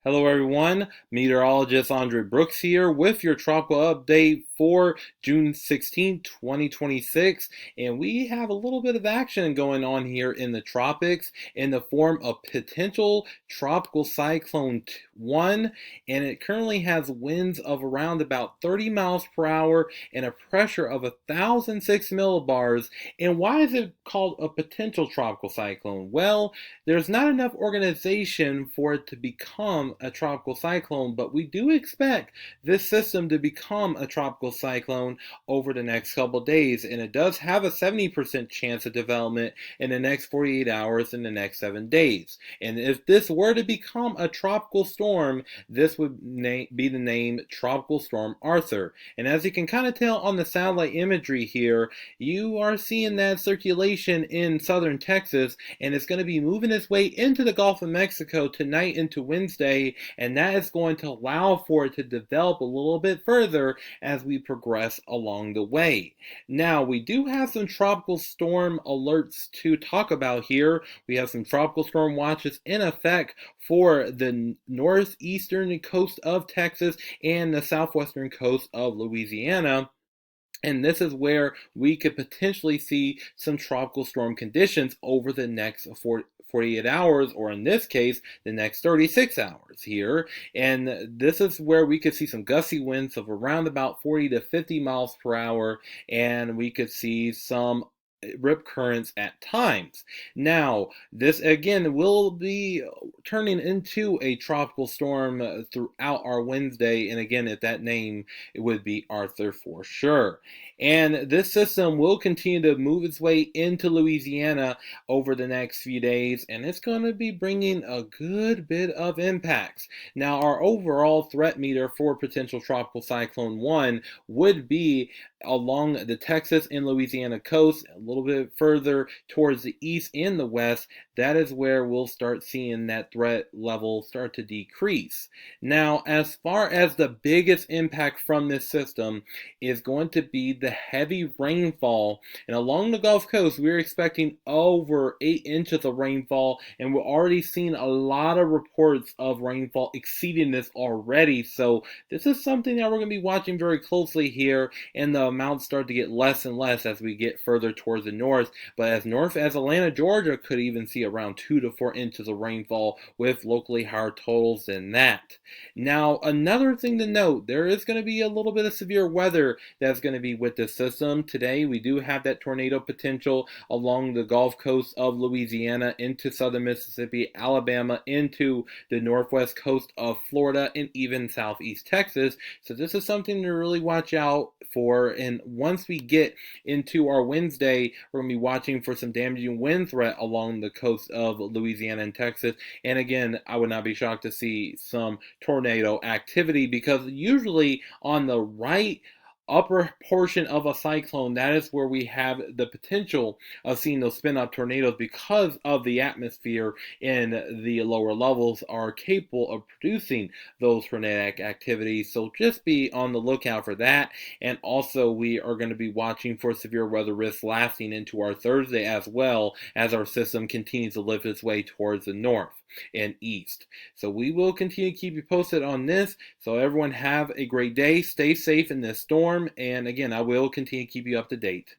Hello, everyone. Meteorologist Andre Brooks here with your tropical update for June 16, 2026. And we have a little bit of action going on here in the tropics in the form of potential Tropical Cyclone 1. And it currently has winds of around about 30 miles per hour and a pressure of 1,006 millibars. And why is it called a potential tropical cyclone? Well, there's not enough organization for it to become a tropical cyclone, but we do expect this system to become a tropical cyclone over the next couple days, and it does have a 70% chance of development in the next 48 hours in the next 7 days. And if this were to become a tropical storm, this would be the name Tropical Storm Arthur. And as you can kind of tell on the satellite imagery here, you are seeing that circulation in southern Texas, and it's going to be moving its way into the Gulf of Mexico tonight into Wednesday, and that is going to allow for it to develop a little bit further as we progress along the way. Now, we do have some tropical storm alerts to talk about here. We have some tropical storm watches in effect for the northeastern coast of Texas and the southwestern coast of Louisiana. And this is where we could potentially see some tropical storm conditions over the next 48 hours, or in this case, the next 36 hours here. And this is where we could see some gusty winds of around about 40 to 50 miles per hour, and we could see some rip currents at times. Now, this again will be turning into a tropical storm throughout our Wednesday, and again, at that name, it would be Arthur for sure. And this system will continue to move its way into Louisiana over the next few days, and it's going to be bringing a good bit of impacts. Now, our overall threat meter for potential tropical cyclone 1 would be along the Texas and Louisiana coast, a little bit further towards the east and the west. That is where we'll start seeing that threat level start to decrease. Now, as far as the biggest impact from this system is going to be the heavy rainfall, and along the Gulf Coast, we're expecting over 8 inches of rainfall, and we're already seeing a lot of reports of rainfall exceeding this already. So this is something that we're going to be watching very closely here, and the amounts start to get less and less as we get further towards the north. But as north as Atlanta, Georgia could even see around 2 to 4 inches of rainfall with locally higher totals than that. Now, another thing to note, there is going to be a little bit of severe weather that's going to be with this system. Today, we do have that tornado potential along the Gulf Coast of Louisiana into southern Mississippi, Alabama, into the northwest coast of Florida, and even southeast Texas. So this is something to really watch out for. And once we get into our Wednesday, we're going to be watching for some damaging wind threat along the coast of Louisiana and Texas. And again, I would not be shocked to see some tornado activity, because usually on the right upper portion of a cyclone, that is where we have the potential of seeing those spin up tornadoes, because of the atmosphere in the lower levels are capable of producing those tornadic activities. So just be on the lookout for that. And also, we are going to be watching for severe weather risks lasting into our Thursday, as well as our system continues to lift its way towards the north and east. So we will continue to keep you posted on this. So everyone have a great day. Stay safe in this storm. And again, I will continue to keep you up to date.